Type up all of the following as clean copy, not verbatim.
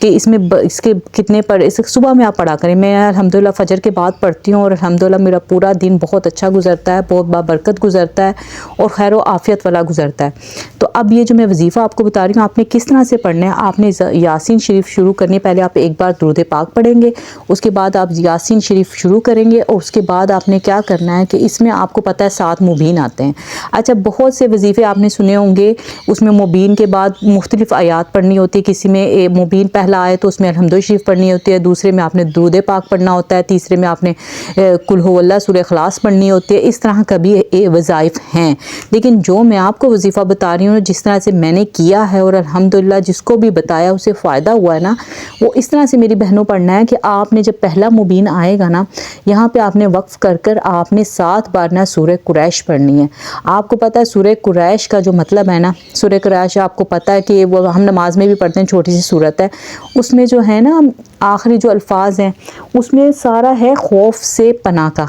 کہ اس کے کتنے صبح میں آپ پڑھا کریں. میں الحمدللہ فجر کے بعد پڑھتی ہوں اور الحمدللہ میرا پورا دن بہت اچھا گزرتا ہے, بہت بابرکت گزرتا ہے اور خیر و عافیت والا گزرتا ہے. تو اب یہ جو میں وظیفہ آپ کو بتا رہی ہوں آپ نے کس طرح سے پڑھنا ہے. آپ نے یاسین شریف شروع کرنی ہے. پہلے آپ ایک بار درود پاک پڑھیں گے, اس کے بعد آپ یاسین شریف شروع کریں گے, اور اس کے بعد آپ نے کیا کرنا ہے کہ اس میں آپ کو پتہ ہے 7 مبین آتے ہیں. اچھا, بہت سے وظیفے آپ نے سنے ہوں گے, اس میں مبین کے بعد مختلف آیات پڑھنی ہوتی ہے. کسی میں مبین پہلا آئے تو اس میں الحمد شریف پڑھنی ہوتی ہے, دوسرے میں آپ نے درود پاک پڑھنا ہوتا ہے, تیسرے میں آپ نے قل هو اللہ سورہ اخلاص پڑھنی ہوتی ہے. اس طرح کبھی وظائف ہیں, لیکن جو میں آپ کو وظیفہ بتا رہی ہوں جس طرح سے میں نے کیا ہے اور الحمدللہ جس کو بھی بتایا اسے فائدہ ہوا ہے نا, وہ اس طرح سے میری بہنوں پڑھنا ہے کہ آپ نے جب پہلا مبین آئے گا نا, یہاں پہ آپ نے وقف کر آپ نے 7 بار نا سورہ قریش پڑھنی ہے. آپ کو پتہ ہے سورہ قریش کا جو مطلب ہے نا, سورہ قریش آپ کو پتہ ہے کہ وہ ہم نماز میں بھی پڑھتے ہیں, چھوٹی سی سورت ہے. اس میں جو ہے نا آخری جو الفاظ ہیں اس میں سارا ہے خوف سے پناہ کا,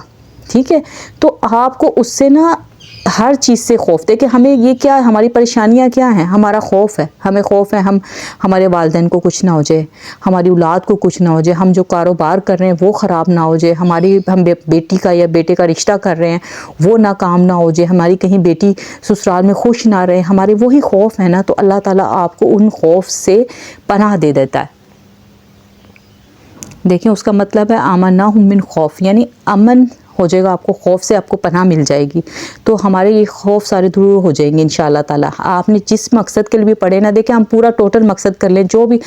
ٹھیک ہے. تو آپ کو اس سے نا ہر چیز سے خوف دے کہ ہمیں یہ کیا ہے, ہماری پریشانیاں کیا ہیں, ہمارا خوف ہے, ہمیں خوف ہے ہمارے والدین کو کچھ نہ ہو جائے, ہماری اولاد کو کچھ نہ ہو جائے, ہم جو کاروبار کر رہے ہیں وہ خراب نہ ہو جائے, ہم بیٹی کا یا بیٹے کا رشتہ کر رہے ہیں وہ ناکام نہ ہو جائے, ہماری کہیں بیٹی سسرال میں خوش نہ رہے, ہمارے وہی خوف ہے نا. تو اللہ تعالیٰ آپ کو ان خوف سے پناہ دے دیتا ہے. دیکھیں اس کا مطلب ہے آمناہم من خوف, یعنی امن ہو جائے گا آپ کو, خوف سے آپ کو پناہ مل جائے گی. تو ہمارے یہ خوف سارے دور ہو جائیں گے انشاءاللہ تعالیٰ. آپ نے جس مقصد کے لیے بھی پڑھے نا, دیکھیں ہم پورا ٹوٹل مقصد کر لیں جو بھی,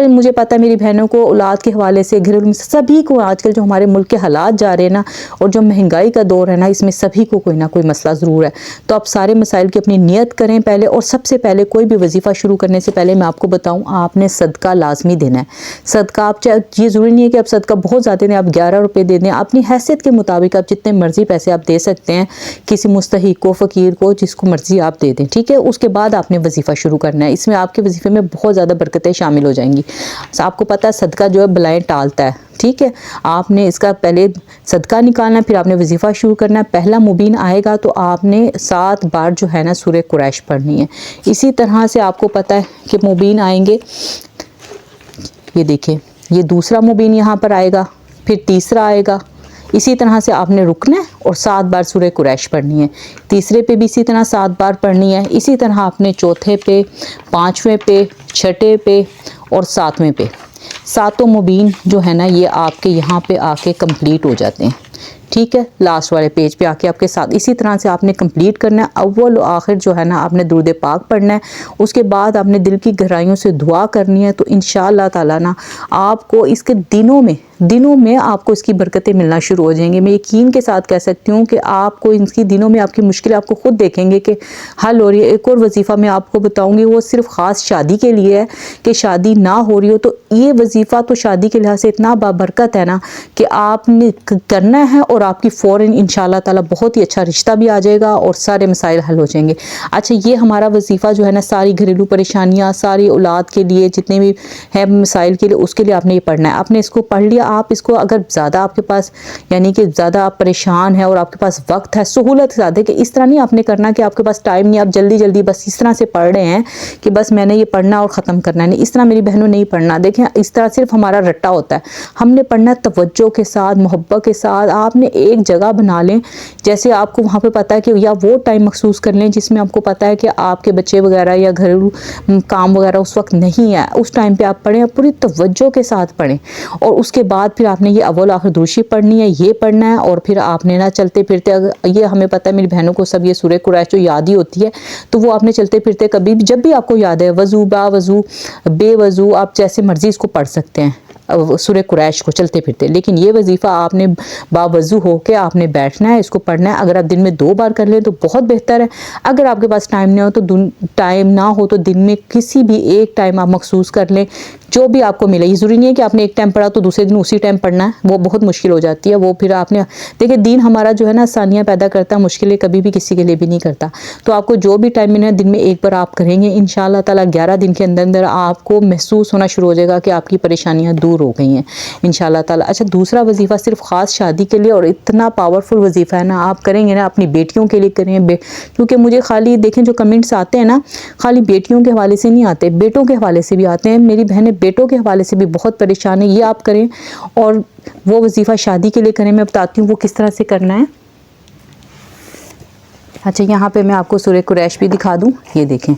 مجھے پتہ ہے میری بہنوں کو اولاد کے حوالے سے, گھریلو سبھی کو آج کل جو ہمارے ملک کے حالات جا رہے ہیں نا, اور جو مہنگائی کا دور ہے نا, اس میں سبھی کو کوئی نہ کوئی مسئلہ ضرور ہے. تو آپ سارے مسائل کی اپنی نیت کریں پہلے, اور سب سے پہلے کوئی بھی وظیفہ شروع کرنے سے پہلے میں آپ کو بتاؤں آپ نے صدقہ لازمی دینا ہے. صدقہ آپ یہ ضروری نہیں ہے کہ آپ صدقہ بہت زیادہ دیں, آپ 11 روپے دے دیں, اپنی حیثیت کے مطابق آپ جتنے مرضی پیسے آپ دے سکتے ہیں, کسی مستحق کو, فقیر کو, جس کو مرضی آپ دے دیں, ٹھیک ہے. اس کے بعد آپ نے وظیفہ شروع کرنا ہے. اس میں آپ کے وظیفے میں بہت زیادہ برکتیں شامل ہو جائیں گی. آپ کو پتہ ہے صدقہ جو ہے بلائیں ٹالتا ہے, ٹھیک ہے. آپ نے اس کا پہلے صدقہ نکالنا ہے, پھر آپ نے وظیفہ شروع کرنا ہے. پہلا مبین آئے گا تو آپ نے 7 بار جو ہے نا سورہ قریش پڑھنی ہے. اسی طرح سے آپ کو پتہ ہے کہ مبین آئیں گے, یہ دیکھیں یہ دوسرا مبین یہاں پر آئے گا, پھر تیسرا آئے گا. اسی طرح سے آپ نے رکنا ہے اور 7 بار سورہ قریش پڑھنی ہے. تیسرے پہ بھی اسی طرح 7 بار پڑھنی ہے. اسی طرح آپ نے چوتھے پہ, 5ویں پہ, 6ٹھے پہ اور 7ویں پہ, 7 مبین جو ہے نا یہ آپ کے یہاں پہ آ کے کمپلیٹ ہو جاتے ہیں, ٹھیک ہے. لاسٹ والے پیج پہ آ کے آپ کے ساتھ اسی طرح سے آپ نے کمپلیٹ کرنا ہے. اول و آخر جو ہے نا آپ نے درود پاک پڑھنا ہے. اس کے بعد آپ نے دل کی گہرائیوں سے دعا کرنی ہے. تو انشاءاللہ تعالیٰ نا آپ کو اس کے دنوں میں آپ کو اس کی برکتیں ملنا شروع ہو جائیں گے. میں یقین کے ساتھ کہہ سکتی ہوں کہ آپ کو ان کی دنوں میں آپ کی مشکلیں آپ کو خود دیکھیں گے کہ حل ہو رہی ہے. ایک اور وظیفہ میں آپ کو بتاؤں گی, وہ صرف خاص شادی کے لیے ہے کہ شادی نہ ہو رہی ہو تو یہ وظیفہ تو شادی کے لحاظ سے اتنا بابرکت ہے نا کہ آپ نے کرنا ہے اور آپ کی فوراً انشاءاللہ تعالیٰ بہت ہی اچھا رشتہ بھی آ جائے گا اور سارے مسائل حل ہو جائیں گے. اچھا, یہ ہمارا وظیفہ جو ہے نا ساری گھریلو پریشانیاں, ساری اولاد کے لیے جتنے بھی ہیں مسائل کے لیے, اس کے لیے آپ نے یہ پڑھنا ہے. آپ نے اس کو پڑھ لیا. آپ اس کو اگر زیادہ آپ کے پاس یعنی کہ زیادہ آپ پریشان ہیں اور آپ کے پاس وقت ہے, سہولت زیادہ ہے, کہ اس طرح نہیں آپ نے کرنا کہ آپ کے پاس ٹائم نہیں, آپ جلدی جلدی بس اس طرح سے پڑھ رہے ہیں کہ بس میں نے یہ پڑھنا اور ختم کرنا ہے. نہیں, اس طرح میری بہنوں نہیں پڑھنا. دیکھیں اس طرح صرف ہمارا رٹا ہوتا ہے. ہم نے پڑھنا توجہ کے ساتھ, محبت کے ساتھ. آپ نے ایک جگہ بنا لیں, جیسے آپ کو وہاں پہ پتہ ہے کہ یا وہ ٹائم مخصوص کر لیں جس میں آپ کو پتہ ہے کہ آپ کے بچے وغیرہ یا گھریلو کام وغیرہ اس وقت نہیں ہے. اس ٹائم پہ آپ پڑھیں, پوری توجہ کے ساتھ پڑھیں. اور اس کے بعد پھر آپ نے یہ اول آخر درود پڑھنی ہے, یہ پڑھنا ہے. اور پھر آپ نے نا چلتے پھرتے, یہ ہمیں پتہ ہے میری بہنوں کو سب یہ سورہ قریش جو یاد ہی ہوتی ہے, تو وہ آپ نے چلتے پھرتے کبھی بھی جب بھی آپ کو یاد ہے, وضو, با وضو, بے وضو, آپ جیسے مرضی اس کو پڑھ سکتے ہیں سورہ قریش کو چلتے پھرتے. لیکن یہ وظیفہ آپ نے باوضو ہو کے آپ نے بیٹھنا ہے, اس کو پڑھنا ہے. اگر آپ دن میں 2 بار کر لیں تو بہت بہتر ہے. اگر آپ کے پاس ٹائم نہ ہو تو دن میں کسی بھی ایک ٹائم آپ مخصوص کر لیں, جو بھی آپ کو ملے. یہ ضروری نہیں ہے کہ آپ نے ایک ٹائم پڑھا تو دوسرے دن اسی ٹائم پڑھنا ہے, وہ بہت مشکل ہو جاتی ہے. وہ پھر آپ نے دیکھیں دین ہمارا جو ہے نا آسانیاں پیدا کرتا ہے, مشکلیں کبھی بھی کسی کے لیے بھی نہیں کرتا. تو آپ کو جو بھی ٹائم ملے دن میں ایک بار آپ کریں گے, انشاءاللہ تعالیٰ 11 دن کے اندر آپ کو محسوس ہونا شروع ہو جائے گا کہ آپ کی پریشانیاں دور ہو گئی ہیں انشاءاللہ تعالیٰ. اچھا, دوسرا وظیفہ صرف خاص شادی کے لیے, اور اتنا پاورفل وظیفہ ہے نا, آپ کریں گے نا اپنی بیٹیوں کے لیے کریں. کیونکہ مجھے خالی دیکھیں جو کمنٹس آتے ہیں نا, خالی بیٹیوں کے حوالے سے نہیں آتے, بیٹوں کے حوالے سے بھی آتے ہیں. میری بہنیں بیٹوں کے حوالے سے بھی بہت پریشان ہے، یہ آپ کریں، اور وہ وظیفہ شادی کے لیے کریں، میں بتاتی ہوں وہ کس طرح سے کرنا ہے۔ اچھا یہاں پہ میں آپ کو سورہ قریش بھی دکھا دوں، یہ دیکھیں،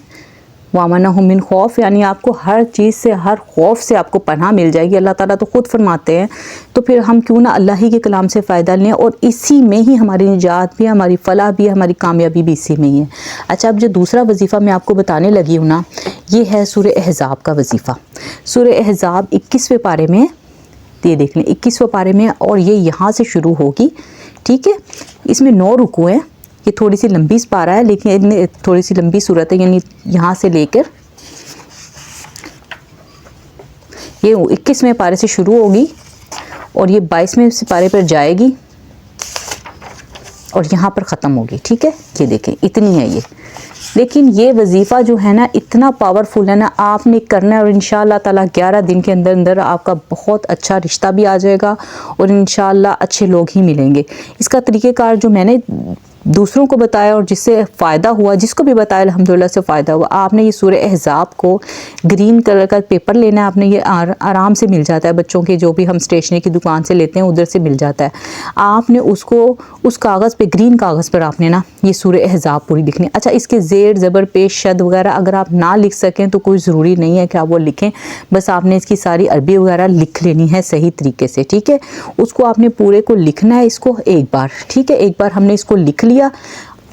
وَآمَنَهُم مِّن خوف، یعنی آپ کو ہر چیز سے، ہر خوف سے آپ کو پناہ مل جائے گی۔ اللہ تعالیٰ تو خود فرماتے ہیں، تو پھر ہم کیوں نہ اللہ ہی کے کلام سے فائدہ لیں، اور اسی میں ہی ہماری نجات بھی ہے، ہماری فلاح بھی ہے، ہماری کامیابی بھی اسی میں ہی ہے۔ اچھا اب جو دوسرا وظیفہ میں آپ کو بتانے لگی ہوں نا، یہ ہے سورہ احزاب کا وظیفہ۔ سورہ احزاب 21ویں پارے میں، یہ دیکھ لیں 21ویں پارے میں، اور یہ یہاں سے شروع ہوگی، ٹھیک ہے۔ اس میں 9 رکوع ہیں، یہ تھوڑی سی لمبی پارہ ہے، لیکن تھوڑی سی لمبی صورت ہے، یعنی یہاں سے لے کر یہ 21ویں پارے سے شروع ہوگی، اور یہ 22ویں پارے پر جائے گی، اور یہاں پر ختم ہوگی، ٹھیک ہے۔ یہ دیکھیں اتنی ہے یہ، لیکن یہ وظیفہ جو ہے نا اتنا پاورفل ہے نا، آپ نے کرنا ہے، اور انشاءاللہ تعالیٰ 11 دن کے اندر اندر آپ کا بہت اچھا رشتہ بھی آ جائے گا، اور انشاءاللہ اچھے لوگ ہی ملیں گے۔ اس کا طریقہ کار جو میں نے دوسروں کو بتایا اور جس سے فائدہ ہوا، جس کو بھی بتایا الحمدللہ سے فائدہ ہوا، آپ نے یہ سورہ احزاب کو گرین کلر کا پیپر لینا ہے، آپ نے یہ آرام سے مل جاتا ہے، بچوں کے جو بھی ہم اسٹیشنری کی دکان سے لیتے ہیں ادھر سے مل جاتا ہے۔ آپ نے اس کو اس کاغذ پہ، گرین کاغذ پر آپ نے نا یہ سورہ احزاب پوری لکھنی ہے۔ اچھا اس کے زیر زبر پیش شد وغیرہ اگر آپ نہ لکھ سکیں تو کوئی ضروری نہیں ہے کہ آپ وہ لکھیں، بس آپ نے اس کی ساری عربی وغیرہ لکھ لینی ہے صحیح طریقے سے، ٹھیک ہے۔ اس کو آپ نے پورے کو لکھنا ہے، اس کو ایک بار، ٹھیک ہے، ایک بار ہم نے اس کو لکھ لیا،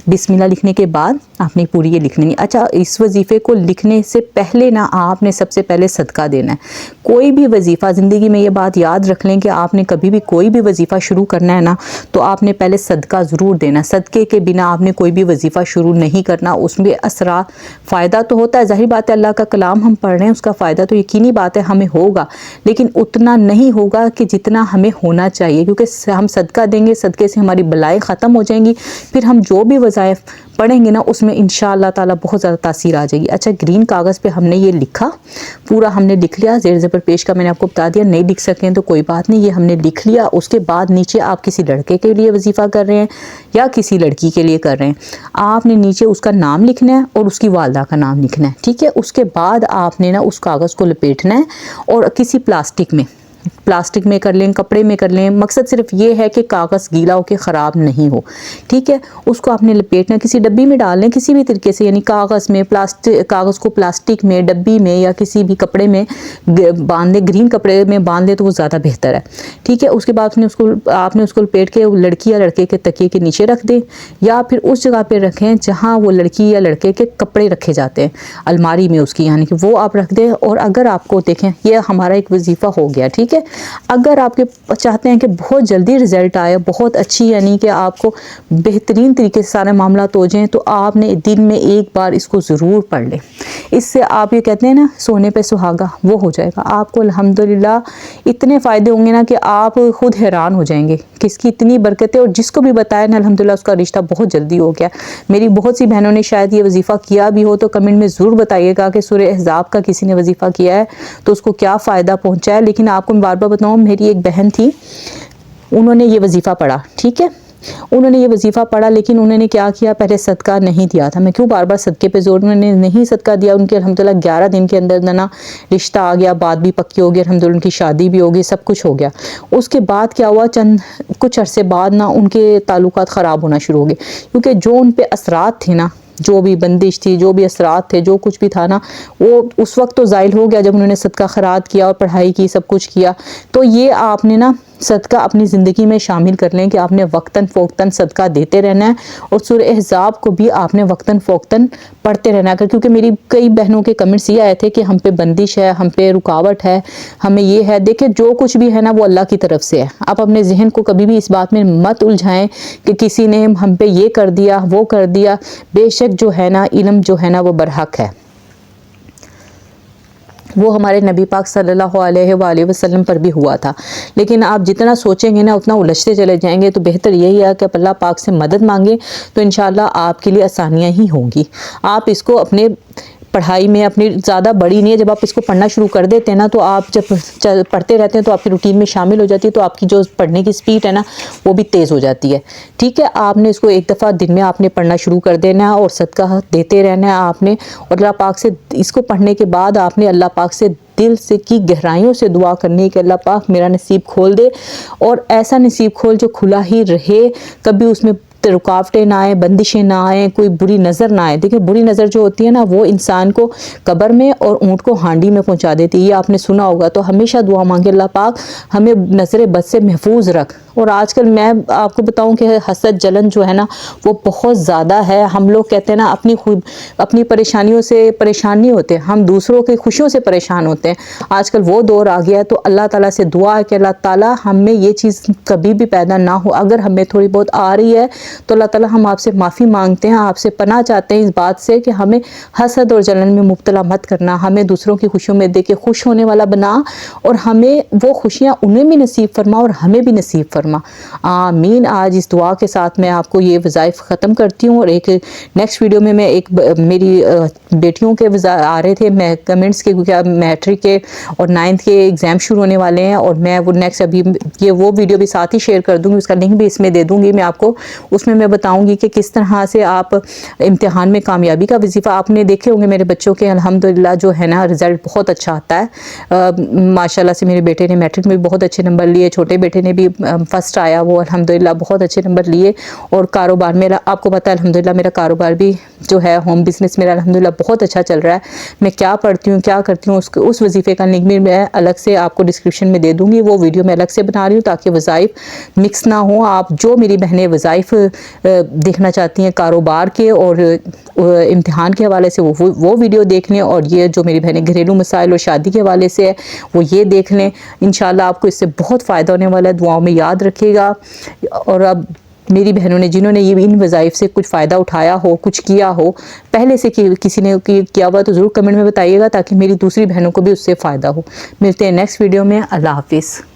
بسم اللہ لکھنے کے بعد آپ نے پوری یہ لکھ لینی۔ اچھا اس وظیفے کو لکھنے سے پہلے نا آپ نے سب سے پہلے صدقہ دینا ہے۔ کوئی بھی وظیفہ زندگی میں یہ بات یاد رکھ لیں کہ آپ نے کبھی بھی کوئی بھی وظیفہ شروع کرنا ہے نا تو آپ نے پہلے صدقہ ضرور دینا۔ صدقے کے بنا آپ نے کوئی بھی وظیفہ شروع نہیں کرنا، اس میں اثرات، فائدہ تو ہوتا ہے، ظاہر بات ہے اللہ کا کلام ہم پڑھ رہے ہیں، اس کا فائدہ تو یقینی بات ہے ہمیں ہوگا، لیکن اتنا نہیں ہوگا کہ جتنا ہمیں ہونا چاہیے، کیونکہ ہم صدقہ دیں گے، صدقے سے ہماری بلائیں ختم ہو جائیں گی، پھر ہم جو بھی وظائف پڑھیں گے نا اس میں انشاءاللہ تعالیٰ بہت زیادہ تاثیر آ جائے گی۔ اچھا گرین کاغذ پہ ہم نے یہ لکھا، پورا ہم نے لکھ لیا، زیر زبر پیش کا میں نے آپ کو بتا دیا، نہیں لکھ سکیں تو کوئی بات نہیں، یہ ہم نے لکھ لیا۔ اس کے بعد نیچے آپ کسی لڑکے کے لیے وظیفہ کر رہے ہیں یا کسی لڑکی کے لیے کر رہے ہیں، آپ نے نیچے اس کا نام لکھنا ہے اور اس کی والدہ کا نام لکھنا ہے، ٹھیک ہے۔ اس کے بعد آپ نے نا اس کاغذ کو لپیٹنا ہے اور کسی پلاسٹک میں کر لیں، کپڑے میں کر لیں، مقصد صرف یہ ہے کہ کاغذ گیلا ہو کے خراب نہیں ہو، ٹھیک ہے۔ اس کو آپ نے لپیٹنا، کسی ڈبی میں ڈال لیں کسی بھی طریقے سے، یعنی کاغذ کو پلاسٹک میں، ڈبی میں یا کسی بھی کپڑے میں باندھ لیں، گرین کپڑے میں باندھ لیں تو وہ زیادہ بہتر ہے، ٹھیک ہے۔ اس کے بعد آپ نے اس کو لپیٹ کے لڑکی یا لڑکے کے تکیے کے نیچے رکھ دیں، یا پھر اس جگہ پہ رکھیں جہاں وہ لڑکی یا لڑکے کے کپڑے رکھے جاتے ہیں، الماری میں اس کی، یعنی کہ وہ آپ رکھ دیں۔ اور اگر آپ کو دیکھیں یہ ہمارا ایک وظیفہ ہو گیا، ٹھیک ہے۔ اگر آپ کے چاہتے ہیں کہ بہت جلدی رزلٹ آئے، بہت اچھی، یعنی کہ آپ کو بہترین طریقے سے سارے معاملات ہو جائیں، تو آپ نے دن میں ایک بار اس کو ضرور پڑھ لیں۔ اس سے آپ یہ کہتے ہیں نا سونے پہ سہاگا، وہ ہو جائے گا آپ کو الحمدللہ۔ اتنے فائدے ہوں گے نا کہ آپ خود حیران ہو جائیں گے کس کی اتنی برکتیں، اور جس کو بھی بتایا نا الحمدللہ اس کا رشتہ بہت جلدی ہو گیا۔ میری بہت سی بہنوں نے شاید یہ وظیفہ کیا بھی ہو، تو کمنٹ میں ضرور بتائیے گا کہ سورہ احزاب کا کسی نے وظیفہ کیا ہے تو اس کو کیا فائدہ پہنچا ہے۔ لیکن آپ کو میں بار بار بتاؤں، میری ایک بہن تھی، انہوں نے یہ وظیفہ پڑھا، ٹھیک ہے، انہوں نے یہ وظیفہ پڑھا، لیکن انہوں نے کیا کیا، پہلے صدقہ نہیں دیا تھا۔ میں کیوں بار بار صدقے پہ زور، انہوں نے نہیں صدقہ دیا، ان کے الحمدللہ 11 دن کے اندر نا رشتہ آ گیا، بات بھی پکی ہو گئی، الحمدللہ ان کی شادی بھی ہو گئی، سب کچھ ہو گیا۔ اس کے بعد کیا ہوا، کچھ عرصے بعد نا ان کے تعلقات خراب ہونا شروع ہو گئے، کیونکہ جو ان پہ اثرات تھے نا، جو بھی بندش تھی، جو بھی اثرات تھے، جو کچھ بھی تھا نا، وہ اس وقت تو زائل ہو گیا جب انہوں نے صدقہ خیرات کیا اور پڑھائی کی، سب کچھ کیا۔ تو یہ آپ نے نا صدقہ اپنی زندگی میں شامل کر لیں کہ آپ نے وقتاً فوقتاً صدقہ دیتے رہنا ہے، اور سورہ احزاب کو بھی آپ نے وقتاً فوقتاً پڑھتے رہنا ہے۔ کیونکہ میری کئی بہنوں کے کمنٹس یہ آئے تھے کہ ہم پہ بندش ہے، ہم پہ رکاوٹ ہے، ہمیں یہ ہے۔ دیکھیں جو کچھ بھی ہے نا وہ اللہ کی طرف سے ہے، آپ اپنے ذہن کو کبھی بھی اس بات میں مت الجھائیں کہ کسی نے ہم پہ یہ کر دیا، وہ کر دیا۔ بے شک جو ہے نا علم جو ہے نا وہ برحق ہے، وہ ہمارے نبی پاک صلی اللہ علیہ وآلہ وسلم پر بھی ہوا تھا، لیکن آپ جتنا سوچیں گے نا اتنا الجھتے چلے جائیں گے۔ تو بہتر یہی ہے کہ آپ اللہ پاک سے مدد مانگیں، تو انشاءاللہ آپ کے لیے آسانیاں ہی ہوں گی۔ آپ اس کو اپنے پڑھائی میں اپنی زیادہ بڑی نہیں ہے، جب آپ اس کو پڑھنا شروع کر دیتے ہیں نا تو آپ جب پڑھتے رہتے ہیں تو آپ کی روٹین میں شامل ہو جاتی ہے، تو آپ کی جو پڑھنے کی سپیڈ ہے نا وہ بھی تیز ہو جاتی ہے. ٹھیک ہے، آپ نے اس کو ایک دفعہ دن میں آپ نے پڑھنا شروع کر دینا ہے اور صدقہ دیتے رہنا ہے آپ نے. اور اللہ پاک سے اس کو پڑھنے کے بعد آپ نے اللہ پاک سے دل سے کی گہرائیوں سے دعا کرنی ہے کہ اللہ پاک میرا نصیب کھول دے، اور ایسا نصیب کھول جو کھلا ہی رہے، کبھی اس میں رکاوٹیں نہ آئیں، بندشیں نہ آئیں، کوئی بری نظر نہ آئے. دیکھیں بری نظر جو ہوتی ہے نا وہ انسان کو قبر میں اور اونٹ کو ہانڈی میں پہنچا دیتی ہے، یہ آپ نے سنا ہوگا. تو ہمیشہ دعا مانگے اللہ پاک ہمیں نظر بد سے محفوظ رکھ. اور آج کل میں آپ کو بتاؤں کہ حسد جلن جو ہے نا وہ بہت زیادہ ہے. ہم لوگ کہتے ہیں نا اپنی پریشانیوں سے پریشان نہیں ہوتے، ہم دوسروں کی خوشیوں سے پریشان ہوتے ہیں. آج کل وہ دور آ گیا ہے. تو اللہ تعالیٰ سے دعا ہے کہ اللہ تعالیٰ ہم میں یہ چیز کبھی بھی پیدا نہ ہو. اگر ہمیں تھوڑی بہت آ رہی ہے تو اللہ تعالیٰ ہم آپ سے معافی مانگتے ہیں، آپ سے پناہ چاہتے ہیں اس بات سے کہ ہمیں حسد اور جلن میں مبتلا مت کرنا، ہمیں دوسروں کی خوشیوں میں دیکھ کے خوش ہونے والا بنا، اور ہمیں وہ خوشیاں انہیں بھی نصیب فرما اور ہمیں بھی نصیب فرما. آمین. آج اس دعا کے ساتھ میں آپ کو یہ وظائف ختم کرتی ہوں، اور ایک نیکسٹ ویڈیو میں میری بیٹیوں کے آ رہے تھے میں کمنٹس کے، کیونکہ اب میٹرک کے اور 9th کے ایگزام شروع ہونے والے ہیں، اور میں وہ نیکسٹ ابھی وہ ویڈیو بھی ساتھ ہی شیئر کر دوں گی، اس کا لنک بھی اس میں دے دوں گی میں آپ کو. اس میں بتاؤں گی کہ کس طرح سے آپ امتحان میں کامیابی کا وظیفہ، آپ نے دیکھے ہوں گے میرے بچوں کے الحمدللہ جو ہے نا رزلٹ بہت اچھا آتا ہے. ماشاءاللہ سے میرے بیٹے نے میٹرک میں بھی بہت اچھے نمبر لیے، چھوٹے بیٹے نے بھی فرسٹ آیا، وہ الحمدللہ بہت اچھے نمبر لیے. اور کاروبار میرا آپ کو پتہ ہے الحمدللہ میرا کاروبار بھی جو ہے ہوم بزنس میرا الحمدللہ بہت اچھا چل رہا ہے. میں کیا پڑھتی ہوں کیا کرتی ہوں اس وظیفے کا لنک بھی میں الگ سے آپ کو ڈسکرپشن میں دے دوں گی. وہ ویڈیو میں الگ سے بنا رہی ہوں تاکہ وظائف مکس نہ ہوں. آپ جو میری بہنیں وظائف دیکھنا چاہتی ہیں کاروبار کے اور امتحان کے حوالے سے وہ ویڈیو دیکھ لیں، اور یہ جو میری بہنیں گھریلو مسائل اور شادی کے حوالے سے ہے وہ یہ دیکھ لیں. انشاءاللہ آپ کو اس سے بہت فائدہ ہونے والا ہے. دعاؤں میں یاد رکھیے گا. اور اب میری بہنوں نے جنہوں نے یہ ان وظائف سے کچھ فائدہ اٹھایا ہو، کچھ کیا ہو پہلے سے کسی نے کیا ہوا تو ضرور کمنٹ میں بتائیے گا تاکہ میری دوسری بہنوں کو بھی اس سے فائدہ ہو. ملتے ہیں نیکسٹ ویڈیو میں. اللہ حافظ.